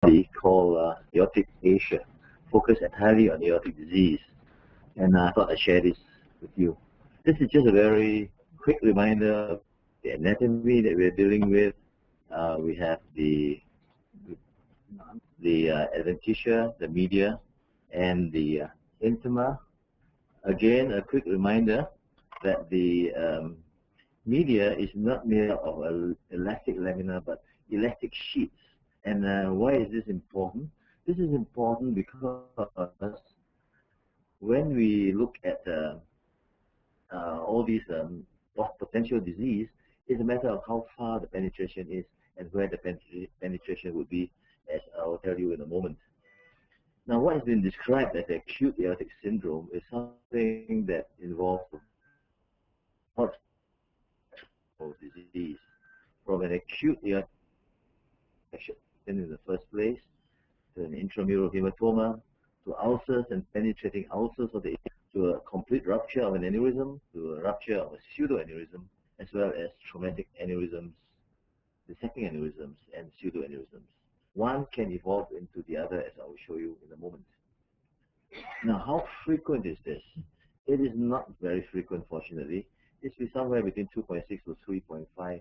study called Aortic Asia, focused entirely on aortic disease, and I thought I'd share this with you. This is just a very quick reminder of the anatomy that we're dealing with. We have the adventitia, the media, and the intima. Again, a quick reminder that the media is not made up of elastic lamina, but elastic sheets. And why is this important? This is important because when we look at all these potential disease, it's a matter of how far the penetration is and where the penetration would be, as I will tell you in a moment. Now, what has been described as acute aortic syndrome is something that involves disease, from an acute aortic infection in the first place, to an intramural hematoma, to ulcers and penetrating ulcers of the, to a complete rupture of an aneurysm, to a rupture of a pseudo-aneurysm, as well as traumatic aneurysms, dissecting aneurysms, and pseudo-aneurysms. One can evolve into the other, as I will show you in a moment. Now, how frequent is this? It is not very frequent, fortunately. It's somewhere between 2.6 to 3.5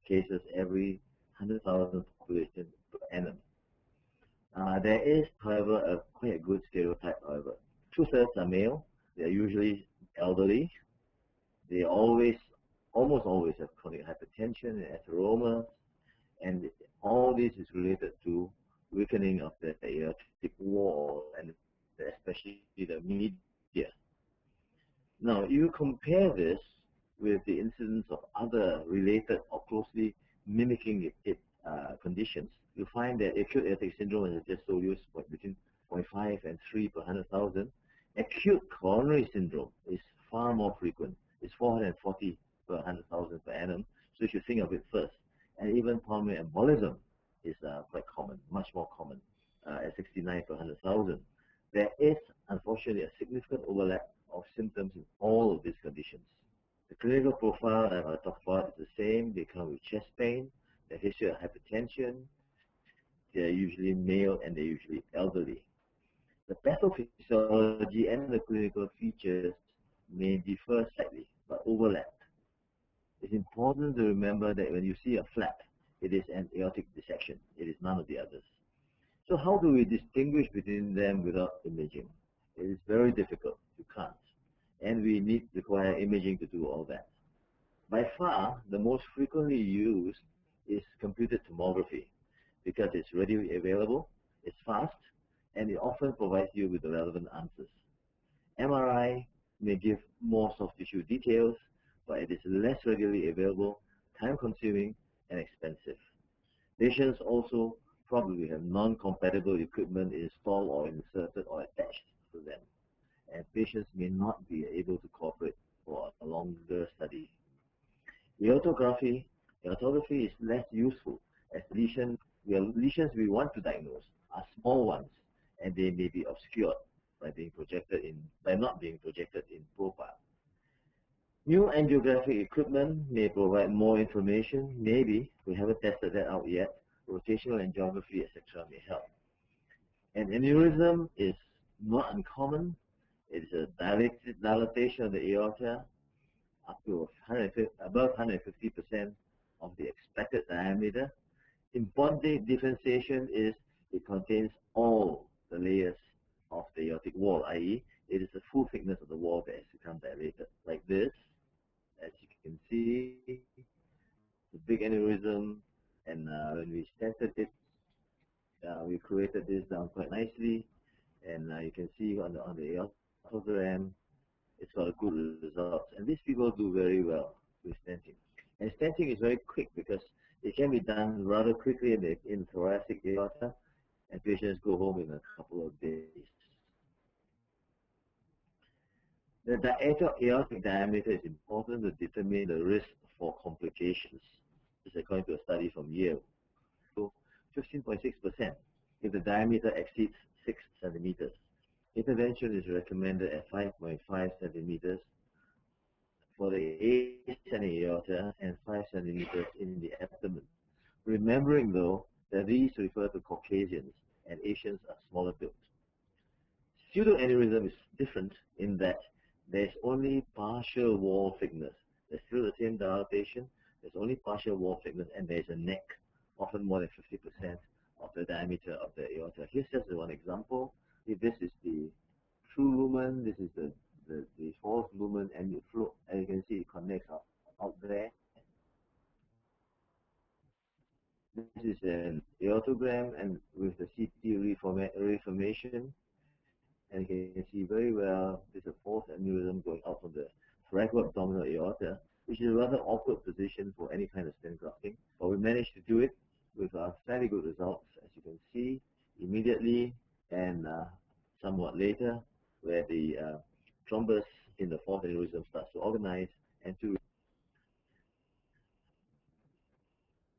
cases every 100,000 population per annum. There is, however, quite a good stereotype, however. 2/3 are male. They are usually elderly. They almost always have chronic hypertension and atheroma, and all this is related to weakening of the aortic wall and especially the media. Now, you compare this with the incidence of other related or closely mimicking it conditions, you find that acute aortic syndrome, as I just told you, is between 0.5 and 3 per 100,000. Acute coronary syndrome is far more frequent. It's 440 per 100,000 per annum. So you should think of it first. And even pulmonary embolism is quite common, much more common, at 69 per 100,000. There is, unfortunately, a significant overlap of symptoms in all of these conditions. The clinical profile that I talked about is the same. They come with chest pain, the history of hypertension. They're usually male and they're usually elderly. The pathophysiology and the clinical features may differ slightly, but overlap. It's important to remember that when you see a flap, it is an aortic dissection. It is none of the others. So how do we distinguish between them without imaging? It is very difficult. You can't. And we require imaging to do all that. By far, the most frequently used is computed tomography because it's readily available, it's fast, and it often provides you with the relevant answers. MRI may give more soft tissue details, but it is less readily available, time-consuming, and expensive. Patients also probably have non-compatible equipment installed or inserted or attached to them, and patients may not be able to cooperate for a longer study. Aortography is less useful as lesions we want to diagnose are small ones, and they may be obscured by not being projected in profile. New angiographic equipment may provide more information. Maybe we haven't tested that out yet. Rotational angiography, etc., may help. An aneurysm is not uncommon. It is a dilatation of the aorta up to above 150% of the expected diameter. Important differentiation is it contains all the layers of the aortic wall, i.e., it is the full thickness of the wall that has become dilated, like this. As you can see, the big aneurysm, and when we stented it, we created this down quite nicely, and you can see on the aortogram, it's got a good results. And these people do very well with stenting. And stenting is very quick because it can be done rather quickly in thoracic aorta, and patients go home in a couple of days. The aortic diameter is important to determine the risk for complications. This is according to a study from Yale. So 15.6% if the diameter exceeds 6 centimeters. Intervention is recommended at 5.5 centimeters for the ascending aorta and 5 centimeters in the abdomen. Remembering, though, These refer to Caucasians, and Asians are smaller built. Pseudo-aneurysm is different in that there's only partial wall thickness. There's still the same dilatation, there's only partial wall thickness, and there's a neck, often more than 50% of the diameter of the aorta. Here's just one example. If this is the true lumen, this is the false lumen, and you float, and you can see it connects out there. This is an aortogram, and with the CT reformation, and you can see very well there's a false aneurysm going out from the thoracoabdominal aorta, which is a rather awkward position for any kind of stent grafting. But we managed to do it with fairly good results, as you can see, immediately and somewhat later, where the thrombus in the false aneurysm starts to organize and to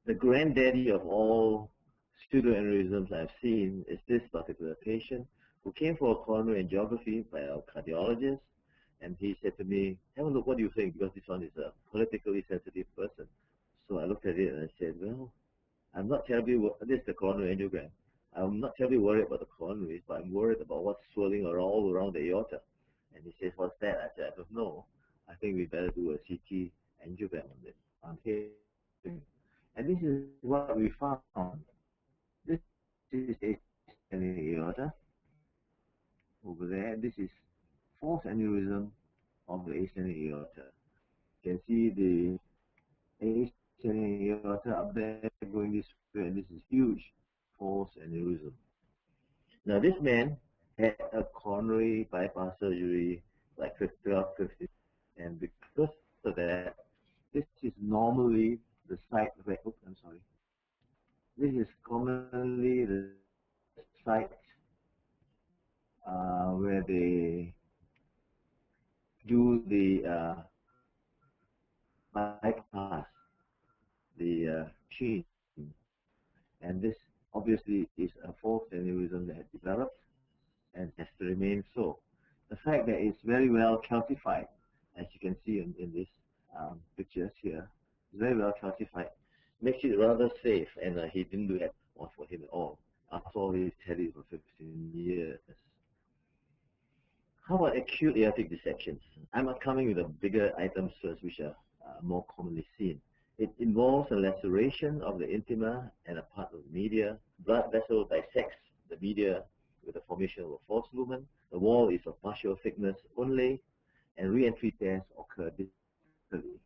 the granddaddy of all pseudoaneurysms I've seen is this particular patient who came for a coronary angiography by a cardiologist, and he said to me, have a look, what do you think? Because this one is a politically sensitive person. So I looked at it and I said, well, I'm not terribly, this is the coronary angiogram. I'm not terribly worried about the coronaries, but I'm worried about what's swirling all around the aorta. And he says, what's that? I said, I don't know. I think we better do a CT angiogram on this, on him. And this is what we found. This is ascending aorta over there. This is false aneurysm of the ascending aorta. You can see the ascending aorta up there going this way, and this is huge false aneurysm. Now this man had a coronary bypass surgery like 12, 15, and because of that, this is normally the site where, oops, I'm sorry. This is commonly the site where they do the bypass, the machine. And this obviously is a false aneurysm that has developed and has to remain so. The fact that it's very well calcified, as you can see in this pictures here, it's very well calcified, makes it rather safe, and he didn't do that one for him at all. After all, he's had it for 15 years. How about acute aortic dissections? I'm coming with the bigger items first, which are more commonly seen. It involves a laceration of the intima and a part of the media. Blood vessel dissects the media with the formation of a false lumen. The wall is of partial thickness only, and re-entry tears occur distally.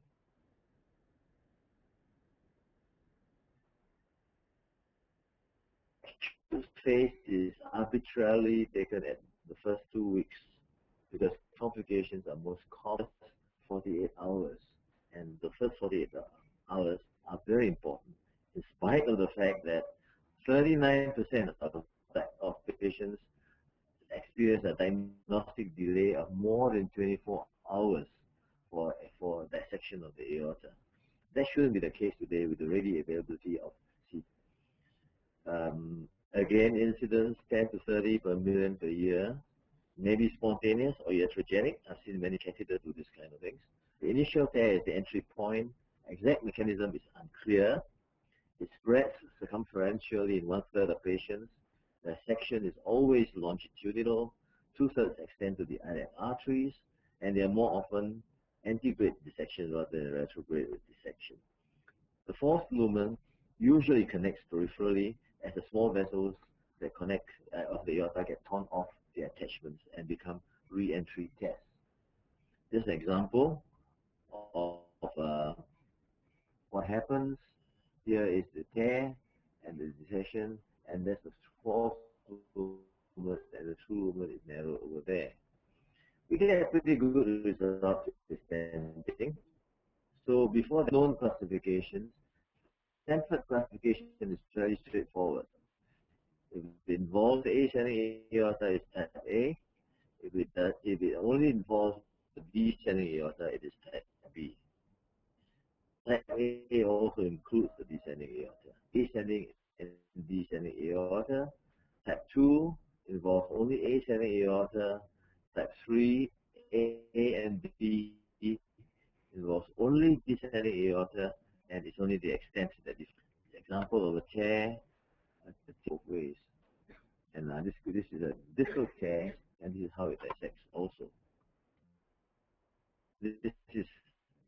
This phase is arbitrarily taken at the first 2 weeks because complications are most common 48 hours, and the first 48 hours are very important, in spite of the fact that 39% of patients experience a diagnostic delay of more than 24 hours for dissection of the aorta. That shouldn't be the case today with the ready availability of CT. Again, incidence 10 to 30 per million per year, maybe spontaneous or iatrogenic. I've seen many catheters do this kind of things. The initial tear is the entry point. Exact mechanism is unclear. It spreads circumferentially in 1/3 of patients. The section is always longitudinal. 2/3 extend to the iliac arteries, and they are more often antegrade dissection rather than retrograde dissection. The false lumen usually connects peripherally as the small vessels that connect of the aorta get torn off the attachments and become re-entry tears. This is an example of what happens. Here is the tear and the dissection, and there's the false lumen, and the true lumen is narrow over there. We get a pretty good result with stenting. So before the known classifications, Stanford classification is very straightforward. If it involves the ascending aorta, it's type A. If it only involves the descending aorta, it is type B. Type A also includes the descending aorta. Ascending and descending aorta. Type 2 involves only ascending aorta. Type 3, A and B, involves only descending aorta, and it's only the extent that differs. The example of a tear both ways. And this is a distal tear, and this is how it dissects also. This is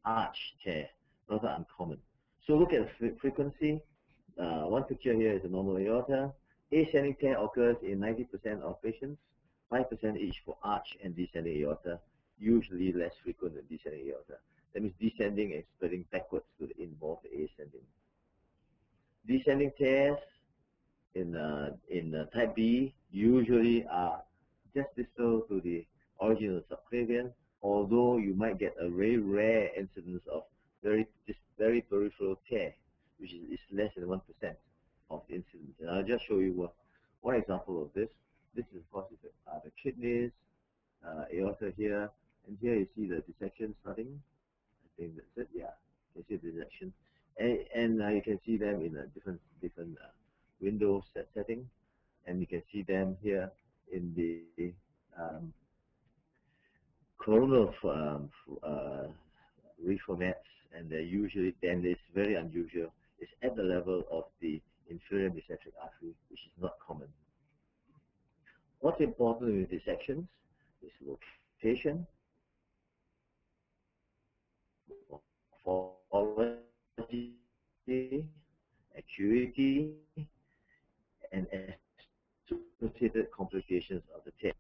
arch tear, rather uncommon. So look at the frequency. One picture here is a normal aorta. Ascending tear occurs in 90% of patients, 5% each for arch and descending aorta, usually less frequent than descending aorta. That means descending and spreading backwards to involve the ascending. Descending tears in type B usually are just distal to the origin of the subclavian, although you might get a very rare incidence of very peripheral tear, which is less than 1% of the incidence. And I'll just show you one example of this. This is, of course, the kidneys, aorta here, and here you see the dissection starting. I think that's it. Yeah, you see the dissection, and you can see them in a different window setting, and you can see them here in the coronal reformats, and they're usually, then it's very unusual, it's at the level of the inferior mesenteric artery, which is not common. What's important with dissections is location, morphology, acuity, and associated complications of the tear.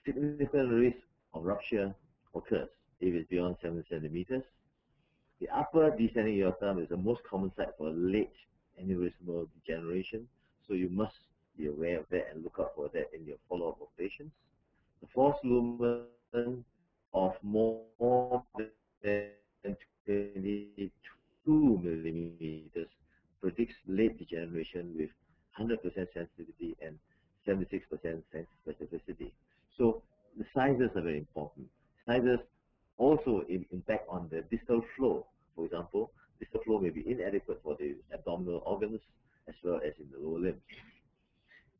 Significant risk of rupture occurs if it's beyond 7 centimeters. The upper descending aorta is the most common site for late aneurysmal degeneration, so you must be aware of that and look out for that in your follow-up of patients. The false lumen of more than 22 millimeters predicts late degeneration with 100% sensitivity and 76% specificity. So the sizes are very important. Sizes also impact on the distal flow. For example, distal flow may be inadequate for the abdominal organs as well as in the lower limbs.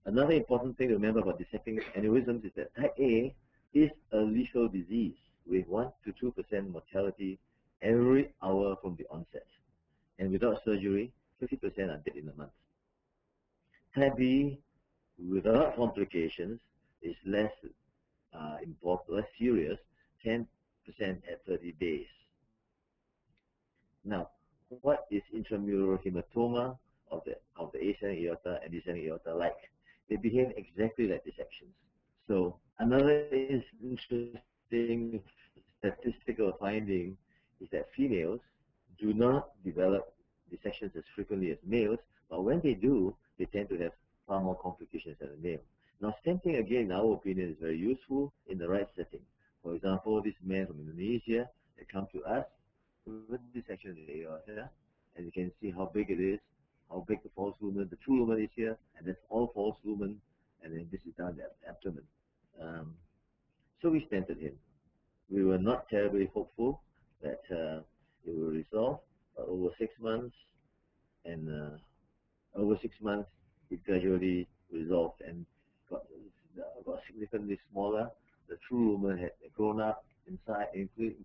Another important thing to remember about dissecting aneurysms is that type A is a lethal disease with 1 to 2% mortality every hour from the onset. And without surgery, 50% are dead in a month. Type B, without complications, is less important, less serious, 10% at 30 days. Now, what is intramural hematoma of the ascending aorta and descending aorta like? They behave exactly like dissections. So another interesting statistical finding is that females do not develop dissections as frequently as males, but when they do, they tend to have far more complications than a male. Now, stenting, again, in our opinion, is very useful in the right setting. For example, this man from Indonesia that come to us with dissection of the aorta, and you can see how big it is, how big the false lumen, the true lumen is here, and that's all false lumen, and then this is down the abdomen. So we stented him. We were not terribly hopeful that it will resolve, but over 6 months, and it gradually resolved and got significantly smaller. The true lumen had grown up in size, increased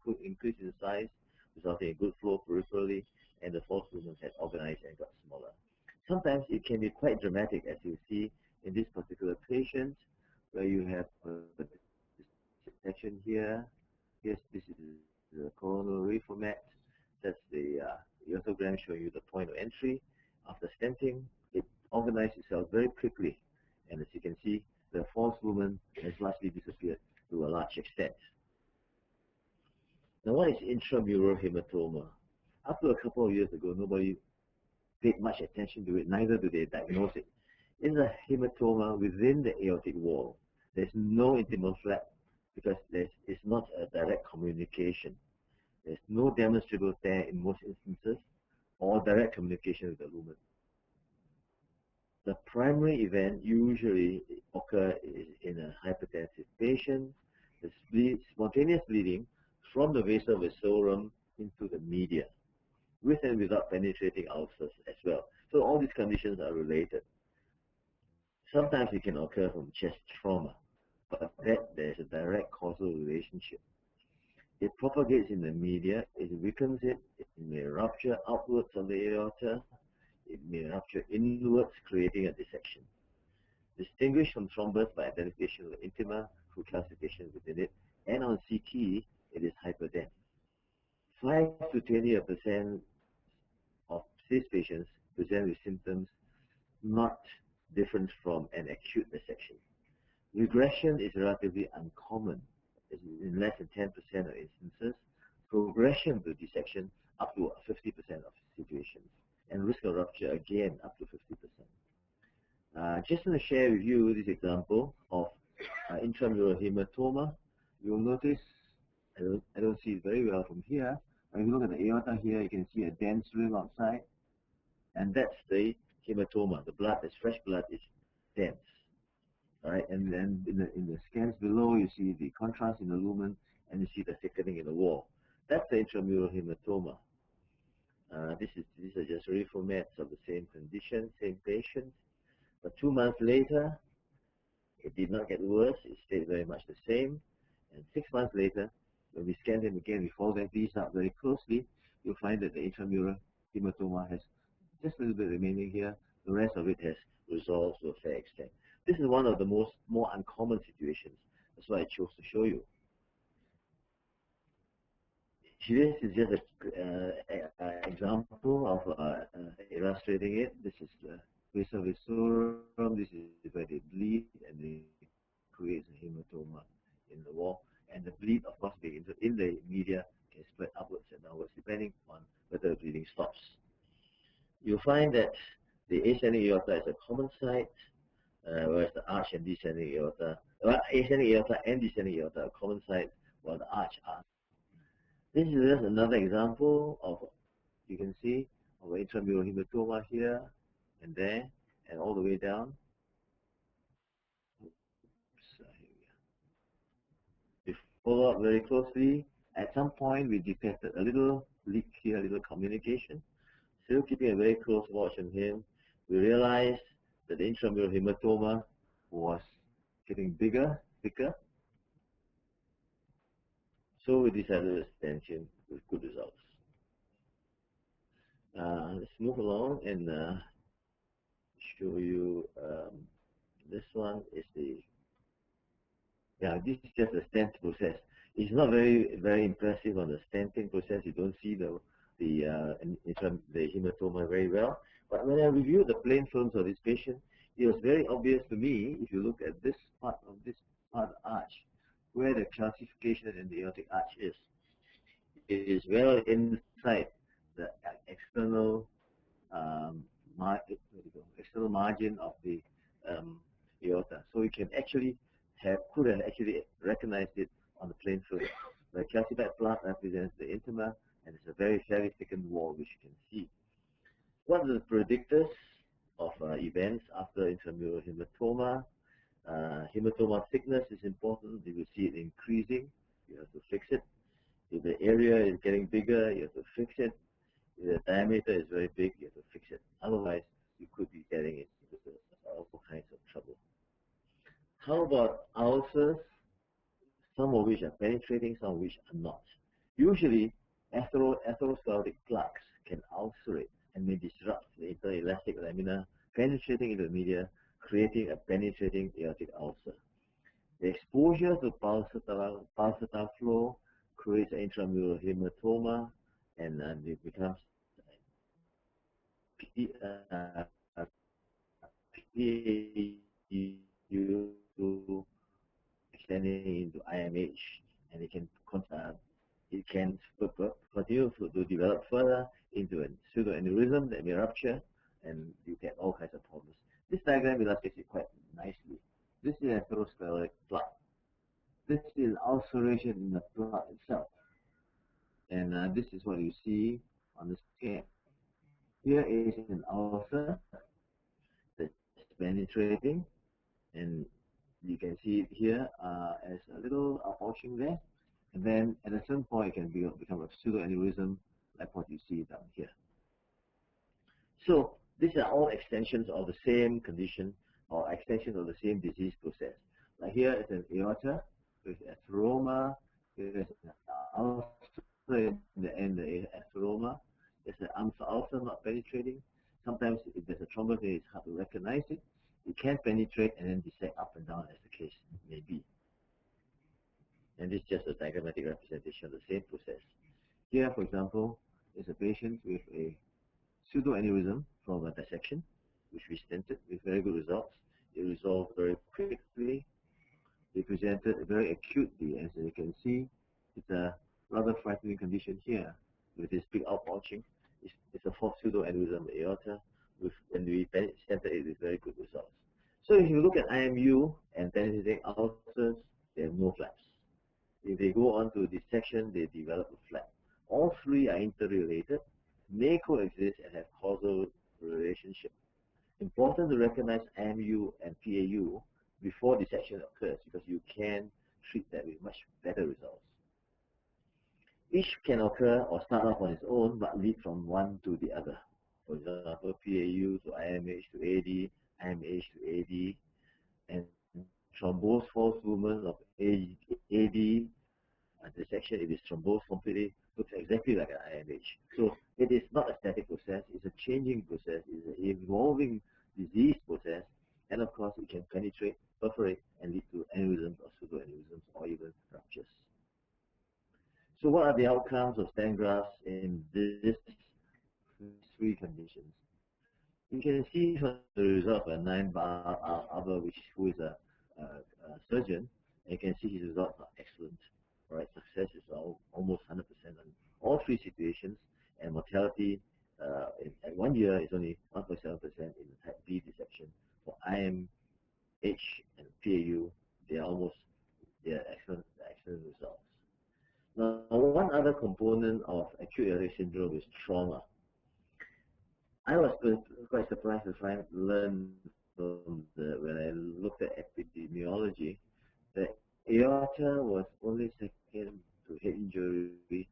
in size, resulting in good flow peripherally, and the false lumen had organized and got smaller. Sometimes it can be quite dramatic, as you see in this particular patient, where you have a dissection here. Yes, this is the coronal reformat. That's the aortogram showing you the point of entry. After stenting, it organized itself very quickly, and as you can see, the false lumen has largely disappeared to a large extent. Now, what is intramural hematoma? Up to a couple of years ago, nobody paid much attention to it, neither do they diagnose it. It's a hematoma within the aortic wall. There's no intimal flap because it's not a direct communication. There's no demonstrable tear in most instances or direct communication with the lumen. The primary event usually occurs in a hypertensive patient. The spontaneous bleeding from the vasa vasorum into the media, with and without penetrating ulcers as well. So all these conditions are related. Sometimes it can occur from chest trauma, but there's a direct causal relationship. It propagates in the media, it weakens it may rupture outwards of the aorta, it may rupture inwards, creating a dissection. Distinguished from thrombus by identification of the intima through calcification within it, and on CT, it is hyperdense. 5 to 20% of these patients present with symptoms not different from an acute dissection. Regression is relatively uncommon. It's in less than 10% of instances. Progression to dissection up to 50% of situations. And risk of rupture again up to 50%. Just going to share with you this example of intramural hematoma. You'll notice, I don't see it very well from here. If you look at the aorta here, you can see a dense rim outside. And that's the hematoma. The blood, this fresh blood, is dense. All right, and then in the scans below, you see the contrast in the lumen, and you see the thickening in the wall. That's the intramural hematoma. These are just reformats of the same condition, same patient. But 2 months later, it did not get worse. It stayed very much the same. And 6 months later, when we scan them again, we follow these up very closely, you'll find that the intramural hematoma has just a little bit remaining here. The rest of it has resolved to a fair extent. This is one of the more uncommon situations. That's why I chose to show you. This is just an example of illustrating it. This is the vasa vasorum. This is where they bleed and they create a hematoma in the wall. And the bleed, of course, in the media can spread upwards and downwards depending on whether the bleeding stops. You'll find that the ascending aorta is a common site, whereas the arch and descending aorta, ascending aorta and descending aorta are common sites, while the arch are. This is just another example of, you can see, of an intramural hematoma here and there, and all the way down. Oops, we follow up very closely. At some point, we detected a little leak here, a little communication. Still keeping a very close watch on him, we realized that the intramural hematoma was getting bigger, thicker. So we decided to stent him with good results. Let's move along and show you. This one is the, this is just a stent process. It's not very impressive on the stenting process. You don't see the hematoma very well. But when I reviewed the plain films of this patient, it was very obvious to me, if you look at this part of the arch, where the calcification in the aortic arch is. It is well inside the external external margin of the aorta. So you can actually could have actually recognized it on the plain film. The calcified plaque represents the intima, and it's a very thickened wall, which you can see. What are the predictors of events after intramural hematoma? Hematoma thickness is important. You will see it increasing. You have to fix it. If the area is getting bigger, you have to fix it. If the diameter is very big, you have to fix it. Otherwise, you could be getting into all kinds of trouble. How about ulcers? Some of which are penetrating, some of which are not. Usually, atherosclerotic plaques can ulcerate and may disrupt the interelastic lamina, penetrating into the media, creating a penetrating aortic ulcer. The exposure to pulsatile flow creates an intramural hematoma, and it becomes PAU extending into IMH, and it can continue to develop further into a pseudo-aneurysm that may rupture, and you get all kinds of problems. This diagram illustrates it quite nicely. This is atherosclerotic plaque. This is ulceration in the plaque itself, and this is what you see on the scan. Here is an ulcer that's penetrating, and you can see it here as a little outwashing there, and then at a certain point it can become a pseudo-aneurysm like what you see down here. So these are all extensions of the same condition or extensions of the same disease process. Like here is an aorta with atheroma, there is an ulcer in the end, the atheroma. There's an ulcer not penetrating. sometimes if there's a thrombus, it's hard to recognize it. It can penetrate and then dissect up and down as the case may be. And this is just a diagrammatic representation of the same process. Here, for example, is a patient with a pseudo-aneurysm from a dissection, which we stented with very good results. It resolved very quickly. It presented very acutely, as you can see. It's a rather frightening condition here with this big outpouching. It's a fourth pseudo-aneurysm of the aorta, when we stented it with very good results. So if you look at IMU and penetrating ulcers, they have no flaps. If they go on to dissection, they develop a flap. All three are interrelated, may coexist and have causal relationship. Important to recognize IMU and PAU before dissection occurs because you can treat that with much better results. Each can occur or start off on its own but lead from one to the other. For example, PAU to IMH to AD, IMH to AD, and thrombosed false movement of AD dissection, if it's thrombosed completely, looks exactly like an IMH. So it is not a static process, it's a changing process, it's an evolving disease process, and of course it can penetrate, perforate, and lead to aneurysms or pseudo-aneurysms or even ruptures. So what are the outcomes of stent grafts in these three conditions? You can see from the result of a 9-bar who is a surgeon, and you can see his results are excellent. Right, success is almost 100% on all three situations, and mortality at 1 year is only 1.7% in the type B dissection. For IMH and PAU, they are excellent results. Now, one other component of acute aortic syndrome is trauma. I was quite surprised to learn when I looked at epidemiology that aorta was only second to head injury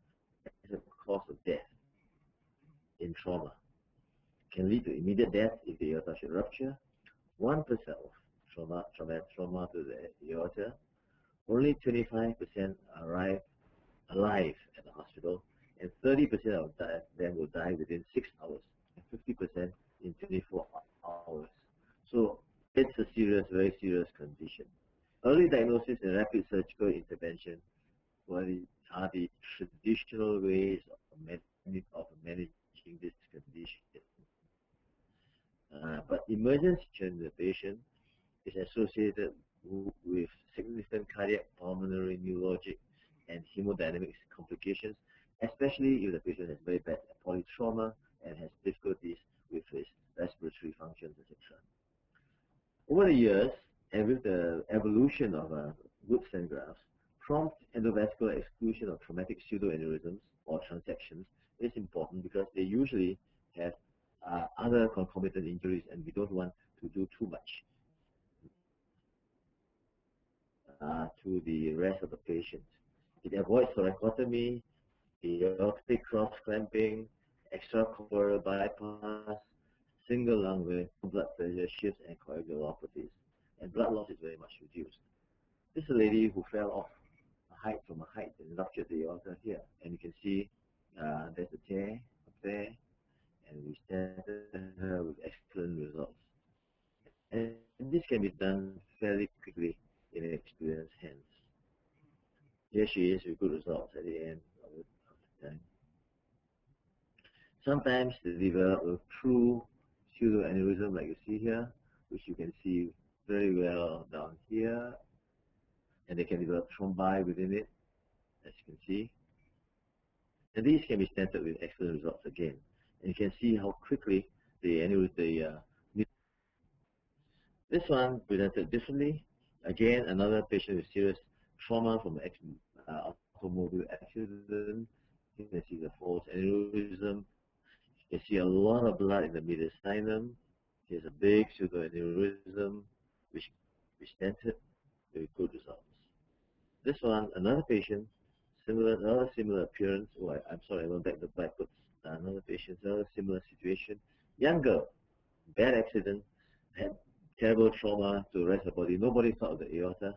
as a cause of death in trauma. It can lead to immediate death if the aorta should rupture. 1% of trauma to the aorta, only 25% arrive alive at the hospital, and 30% of them will die within 6 hours, and 50% in 24 hours. So it's a very serious condition. Early diagnosis and rapid surgical intervention are the traditional ways of managing this condition. But emergency in the patient is associated with significant cardiac, pulmonary, neurologic, and hemodynamics complications, especially if the patient has very bad polytrauma and has difficulties with his respiratory functions, etc. Over the years, and with the evolution of good stent grafts, prompt endovascular exclusion of traumatic pseudoaneurysms or transections is important because they usually have other concomitant injuries, and we don't want to do too much to the rest of the patient. It avoids thoracotomy, aortic cross clamping, extracorporeal bypass, single lung with blood pressure shifts, and coagulopathies. And blood loss is very much reduced. This is a lady who fell off from a height and ruptured the aorta here. And you can see there's a tear up there, and we started her with excellent results. And this can be done fairly quickly in experienced hands. Here she is with good results at the end of the time. Sometimes they develop a true pseudoaneurysm like you see here, which you can see very well down here, and they can develop thrombi within it, as you can see. And these can be stented with excellent results again. And you can see how quickly this one presented differently. Again, another patient with serious trauma from automobile accident. You can see the false aneurysm. You can see a lot of blood in the mediastinum. Here's a big pseudoaneurysm, which we stented with good results. This one, another patient, another similar appearance. Oh, I'm sorry, I went backwards. Another patient, another similar situation. Young girl, bad accident, had terrible trauma to the rest of the body. Nobody thought of the aorta.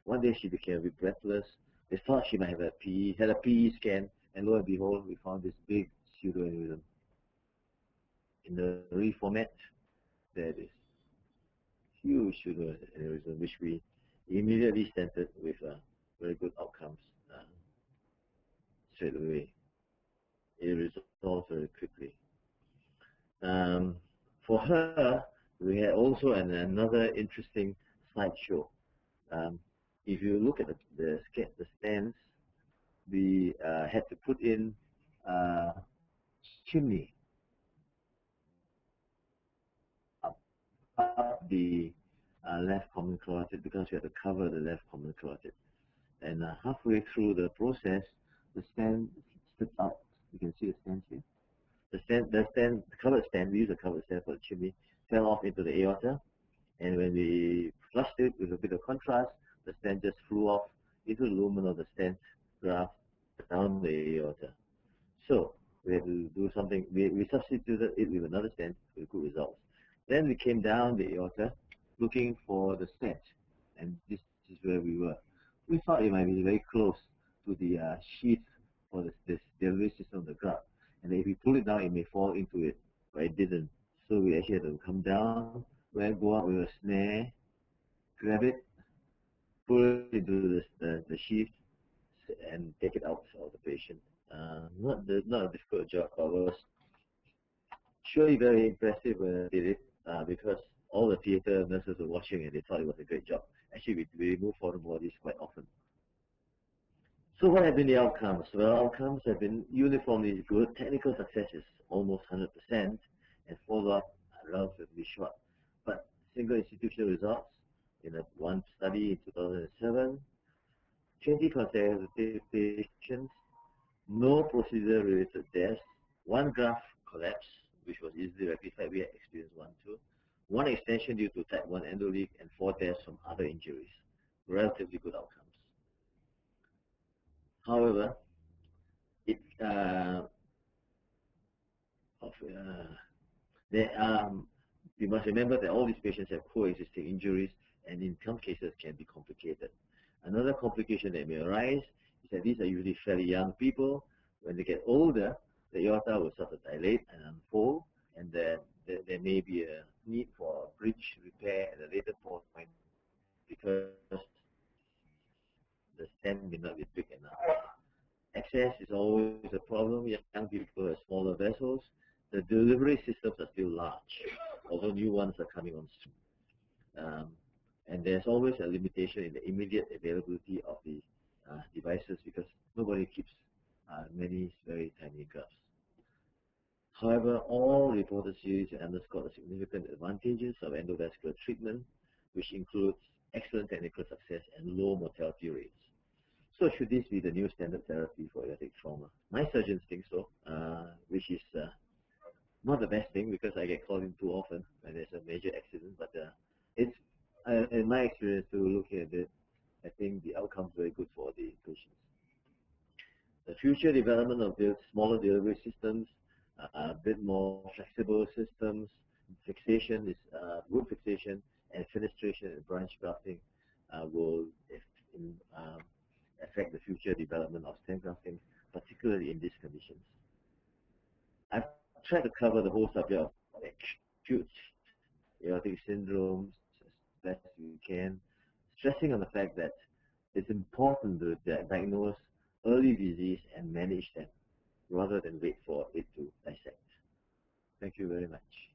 One day she became a bit breathless. They thought she might have a PE, had a PE scan, and lo and behold, we found this big pseudoaneurysm in the reformat, there is huge pseudo-aneurysm, which we immediately stented with very good outcomes straight away. It resolved very quickly. For her, we had also another interesting slideshow. If you look at the stents, we had to put in chimney up the left common carotid because we had to cover the left common carotid. And halfway through the process, the stent slipped out. You can see the stent here. The covered stent, we use a covered stent for the chimney, fell off into the aorta. And when we flushed it with a bit of contrast, the stent just flew off into the lumen of the stent graft down the aorta. So we had to do something. We substituted it with another stent with good results. Then we came down the aorta looking for the stent, and this is where we were. We thought it might be very close to the sheath for this delivery system of the graft, and if we pull it down, it may fall into it, but it didn't. So we actually had to come down, go out with a snare, grab it, pull it into the sheath, and take it out of the patient. Not a difficult job, but it was surely very impressive when I did it because all the theater nurses were watching and they thought it was a great job. Actually, we remove foreign bodies quite often. So what have been the outcomes? Well, outcomes have been uniformly good. Technical success is almost 100%, and follow-up relatively short. But single institutional results in one study in 2007, 20 consecutive patients, no procedure-related deaths, one graft collapse, which was easily rectified. We had experienced one too. One extension due to type 1 endoleak, and 4 deaths from other injuries. Relatively good outcomes. However, you must remember that all these patients have coexisting injuries and in some cases can be complicated. Another complication that may arise is that these are usually fairly young people. When they get older, the aorta will start to dilate and unfold, and there may be a need for a bridge repair at a later point because the stent may not be big enough. Access is always a problem. Young people have smaller vessels. The delivery systems are still large, although new ones are coming on stream. And there's always a limitation in the immediate availability of the devices because nobody keeps many very tiny grafts. However, all reported series underscore the significant advantages of endovascular treatment, which includes excellent technical success and low mortality rates. So should this be the new standard therapy for aortic trauma? My surgeons think so, which is not the best thing because I get called in too often when there's a major accident, but it's, in my experience, to looking at it, I think the outcome is very good for the patients. The future development of the smaller delivery systems, a bit more flexible systems, fixation is wound fixation, and fenestration and branch grafting will affect the future development of stent grafting, particularly in these conditions. I've tried to cover the whole subject of acute aortic syndromes as best we can, stressing on the fact that it's important to diagnose early disease and manage them rather than wait for it to dissect. Thank you very much.